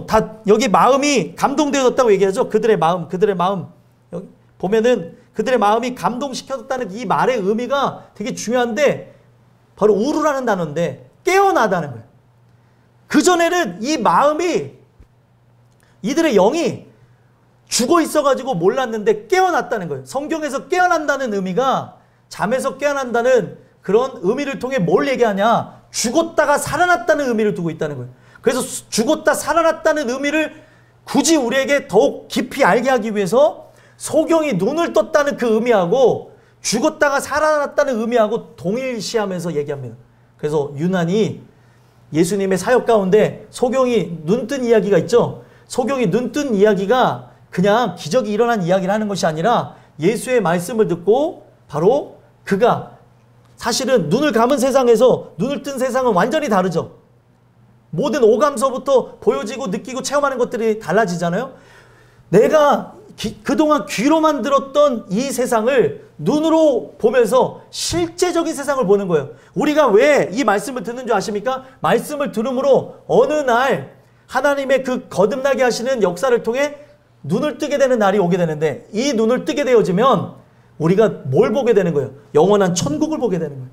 다 여기 마음이 감동되어졌다고 얘기하죠. 그들의 마음 여기 보면은 그들의 마음이 감동시켜졌다는 이 말의 의미가 되게 중요한데 바로 우르라는 단어인데 깨어나다는 거예요. 그전에는 이 마음이 이들의 영이 죽어 있어가지고 몰랐는데 깨어났다는 거예요. 성경에서 깨어난다는 의미가 잠에서 깨어난다는 그런 의미를 통해 뭘 얘기하냐? 죽었다가 살아났다는 의미를 두고 있다는 거예요. 그래서 죽었다 살아났다는 의미를 굳이 우리에게 더욱 깊이 알게 하기 위해서 소경이 눈을 떴다는 그 의미하고 죽었다가 살아났다는 의미하고 동일시하면서 얘기합니다. 그래서 유난히 예수님의 사역 가운데 소경이 눈뜬 이야기가 있죠. 소경이 눈뜬 이야기가 그냥 기적이 일어난 이야기를 하는 것이 아니라 예수의 말씀을 듣고 바로 그가 사실은 눈을 감은 세상에서 눈을 뜬 세상은 완전히 다르죠. 모든 오감서부터 보여지고 느끼고 체험하는 것들이 달라지잖아요. 내가 그동안 귀로만 들었던 이 세상을 눈으로 보면서 실제적인 세상을 보는 거예요. 우리가 왜 이 말씀을 듣는 줄 아십니까? 말씀을 들음으로 어느 날 하나님의 그 거듭나게 하시는 역사를 통해 눈을 뜨게 되는 날이 오게 되는데, 이 눈을 뜨게 되어지면 우리가 뭘 보게 되는 거예요? 영원한 천국을 보게 되는 거예요.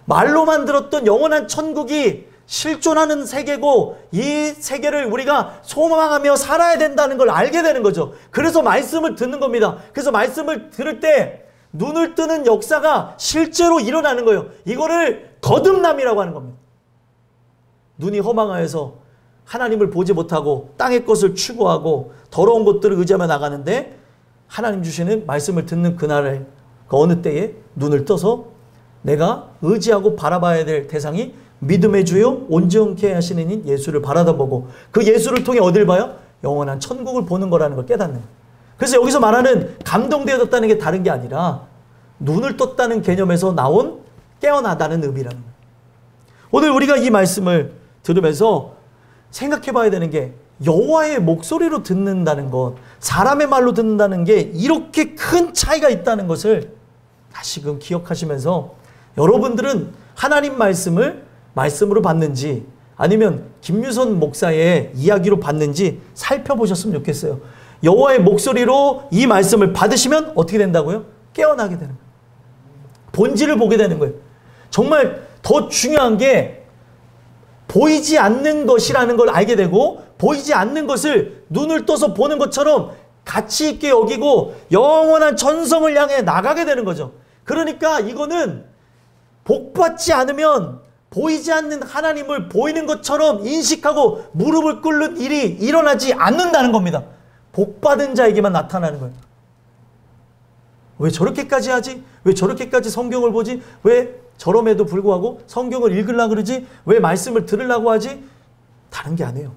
말로만 들었던 영원한 천국이 실존하는 세계고, 이 세계를 우리가 소망하며 살아야 된다는 걸 알게 되는 거죠. 그래서 말씀을 듣는 겁니다. 그래서 말씀을 들을 때 눈을 뜨는 역사가 실제로 일어나는 거예요. 이거를 거듭남이라고 하는 겁니다. 눈이 허망하여서 하나님을 보지 못하고 땅의 것을 추구하고 더러운 것들을 의지하며 나가는데, 하나님 주시는 말씀을 듣는 그날에, 그 어느 때에 눈을 떠서 내가 의지하고 바라봐야 될 대상이 믿음의 주요 온전케 하시는 인 예수를 바라다보고, 그 예수를 통해 어딜 봐요? 영원한 천국을 보는 거라는 걸 깨닫는 거예요. 그래서 여기서 말하는 감동되어졌다는 게 다른 게 아니라 눈을 떴다는 개념에서 나온 깨어나다는 의미라는 거예요. 오늘 우리가 이 말씀을 들으면서 생각해 봐야 되는 게, 여호와의 목소리로 듣는다는 것, 사람의 말로 듣는다는 게 이렇게 큰 차이가 있다는 것을 다시금 기억하시면서, 여러분들은 하나님 말씀을 말씀으로 받는지 아니면 김유선 목사의 이야기로 받는지 살펴보셨으면 좋겠어요. 여호와의 목소리로 이 말씀을 받으시면 어떻게 된다고요? 깨어나게 되는 거예요. 본질을 보게 되는 거예요. 정말 더 중요한 게, 보이지 않는 것이라는 걸 알게 되고, 보이지 않는 것을 눈을 떠서 보는 것처럼 가치 있게 여기고 영원한 전성을 향해 나가게 되는 거죠. 그러니까 이거는 복받지 않으면 보이지 않는 하나님을 보이는 것처럼 인식하고 무릎을 꿇는 일이 일어나지 않는다는 겁니다. 복받은 자에게만 나타나는 거예요. 왜 저렇게까지 하지? 왜 저렇게까지 성경을 보지? 왜 저럼에도 불구하고 성경을 읽으려고 그러지? 왜 말씀을 들으려고 하지? 다른 게 아니에요.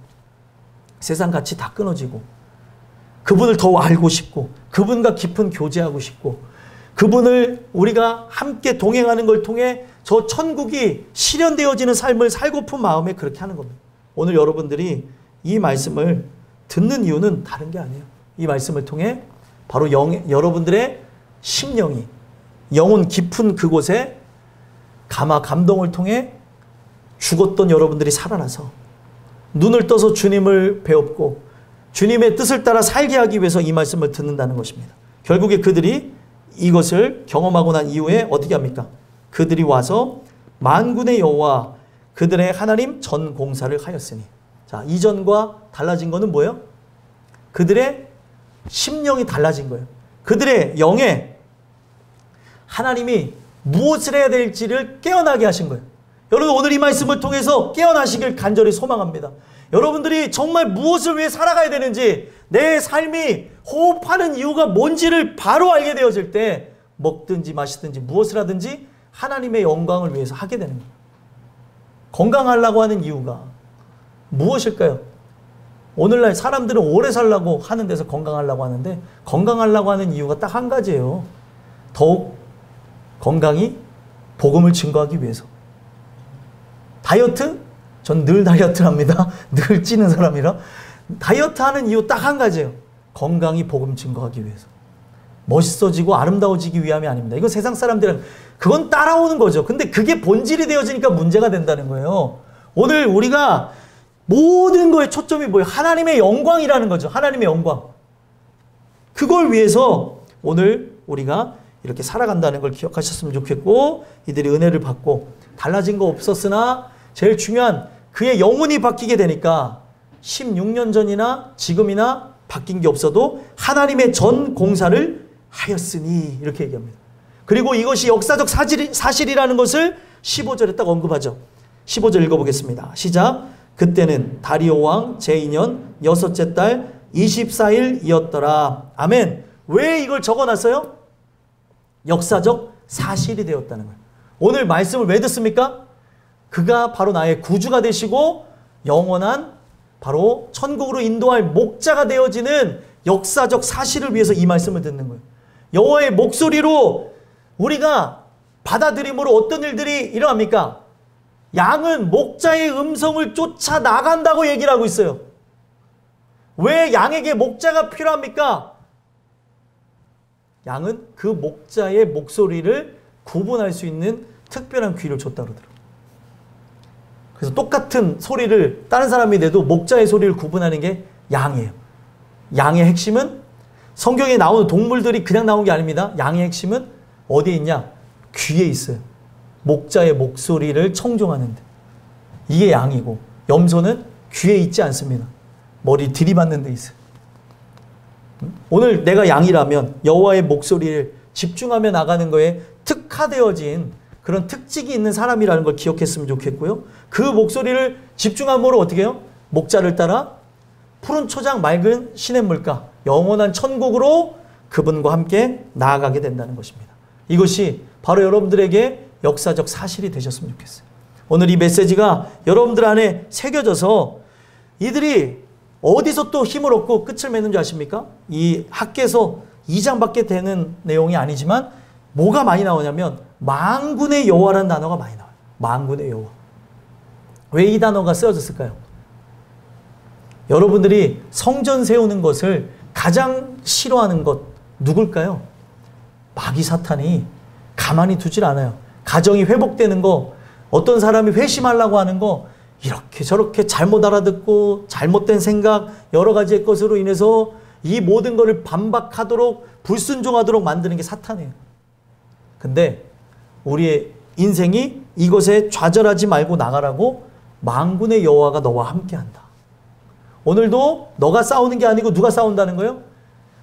세상 같이 다 끊어지고, 그분을 더 알고 싶고, 그분과 깊은 교제하고 싶고, 그분을 우리가 함께 동행하는 걸 통해 저 천국이 실현되어지는 삶을 살고픈 마음에 그렇게 하는 겁니다. 오늘 여러분들이 이 말씀을 듣는 이유는 다른 게 아니에요. 이 말씀을 통해 바로 여러분들의 심령이 영혼 깊은 그곳에 감동을 통해 죽었던 여러분들이 살아나서 눈을 떠서 주님을 배웠고 주님의 뜻을 따라 살게 하기 위해서 이 말씀을 듣는다는 것입니다. 결국에 그들이 이것을 경험하고 난 이후에 어떻게 합니까? 그들이 와서 만군의 여호와 그들의 하나님 전 공사를 하였으니. 자, 이전과 달라진 거는 뭐예요? 그들의 심령이 달라진 거예요. 그들의 영에 하나님이 무엇을 해야 될지를 깨어나게 하신 거예요. 여러분, 오늘 이 말씀을 통해서 깨어나시길 간절히 소망합니다. 여러분들이 정말 무엇을 위해 살아가야 되는지, 내 삶이 호흡하는 이유가 뭔지를 바로 알게 되어질 때 먹든지 마시든지 무엇을 하든지 하나님의 영광을 위해서 하게 되는 거예요. 건강하려고 하는 이유가 무엇일까요? 오늘날 사람들은 오래 살라고 하는 데서 건강하려고 하는데, 건강하려고 하는 이유가 딱 한 가지예요. 더욱 건강히 복음을 증거하기 위해서. 다이어트? 전 늘 다이어트를 합니다. 늘 찌는 사람이라. 다이어트 하는 이유 딱 한 가지예요. 건강히 복음 증거하기 위해서. 멋있어지고 아름다워지기 위함이 아닙니다. 이거 세상 사람들은 그건 따라오는 거죠. 근데 그게 본질이 되어지니까 문제가 된다는 거예요. 오늘 우리가 모든 거에 초점이 뭐예요? 하나님의 영광이라는 거죠. 하나님의 영광. 그걸 위해서 오늘 우리가 이렇게 살아간다는 걸 기억하셨으면 좋겠고, 이들이 은혜를 받고 달라진 거 없었으나 제일 중요한 그의 영혼이 바뀌게 되니까 16년 전이나 지금이나 바뀐 게 없어도 하나님의 전 공사를 하였으니 이렇게 얘기합니다. 그리고 이것이 역사적 사실이라는 것을 15절에 딱 언급하죠. 15절 읽어보겠습니다. 시작. 그때는 다리오 왕 제2년 6째 달 24일이었더라. 아멘. 왜 이걸 적어놨어요? 역사적 사실이 되었다는 거예요. 오늘 말씀을 왜 듣습니까? 그가 바로 나의 구주가 되시고 영원한 바로 천국으로 인도할 목자가 되어지는 역사적 사실을 위해서 이 말씀을 듣는 거예요. 여호와의 목소리로 우리가 받아들임으로 어떤 일들이 일어납니까? 양은 목자의 음성을 쫓아 나간다고 얘기를 하고 있어요. 왜 양에게 목자가 필요합니까? 양은 그 목자의 목소리를 구분할 수 있는 특별한 귀를 줬다고 그러더라고요. 그래서 똑같은 소리를 다른 사람이 내도 목자의 소리를 구분하는 게 양이에요. 양의 핵심은 성경에 나오는 동물들이 그냥 나온 게 아닙니다. 양의 핵심은 어디에 있냐? 귀에 있어요. 목자의 목소리를 청종하는데. 이게 양이고 염소는 귀에 있지 않습니다. 머리 들이받는 데 있어요. 오늘 내가 양이라면 여호와의 목소리를 집중하며 나가는 거에 특화되어진 그런 특징이 있는 사람이라는 걸 기억했으면 좋겠고요. 그 목소리를 집중함으로 어떻게 해요? 목자를 따라 푸른 초장 맑은 시냇물가 영원한 천국으로 그분과 함께 나아가게 된다는 것입니다. 이것이 바로 여러분들에게 역사적 사실이 되셨으면 좋겠어요. 오늘 이 메시지가 여러분들 안에 새겨져서 이들이 어디서 또 힘을 얻고 끝을 맺는 줄 아십니까? 이 학개서 2장밖에 되는 내용이 아니지만 뭐가 많이 나오냐면 만군의 여호와라는 단어가 많이 나와요. 만군의 여호와. 왜 이 단어가 쓰여졌을까요? 여러분들이 성전 세우는 것을 가장 싫어하는 것 누굴까요? 마귀 사탄이 가만히 두질 않아요. 가정이 회복되는 거, 어떤 사람이 회심하려고 하는 거 이렇게 저렇게 잘못 알아듣고 잘못된 생각 여러 가지의 것으로 인해서 이 모든 것을 반박하도록 불순종하도록 만드는 게 사탄이에요. 근데 우리의 인생이 이것에 좌절하지 말고 나가라고 만군의 여호와가 너와 함께한다. 오늘도 너가 싸우는 게 아니고 누가 싸운다는 거예요?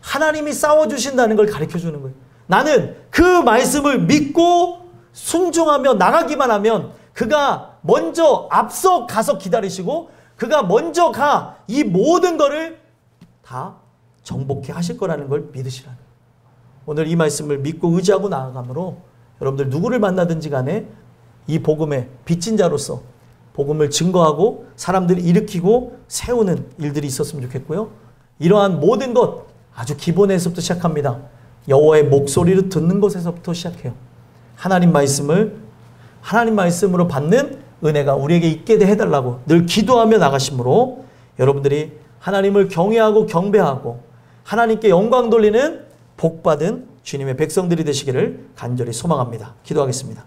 하나님이 싸워주신다는 걸 가르쳐주는 거예요. 나는 그 말씀을 믿고 순종하며 나가기만 하면 그가 먼저 앞서 가서 기다리시고 그가 먼저 가 이 모든 거를 다 정복해 하실 거라는 걸 믿으시라는 거예요. 오늘 이 말씀을 믿고 의지하고 나아가므로 여러분들 누구를 만나든지 간에 이 복음의 빚진 자로서 복음을 증거하고 사람들을 일으키고 세우는 일들이 있었으면 좋겠고요. 이러한 모든 것 아주 기본에서부터 시작합니다. 여호와의 목소리를 듣는 것에서부터 시작해요. 하나님 말씀으로 받는 은혜가 우리에게 있게 해달라고 늘 기도하며 나가심으로 여러분들이 하나님을 경외하고 경배하고 하나님께 영광 돌리는 복받은 주님의 백성들이 되시기를 간절히 소망합니다. 기도하겠습니다.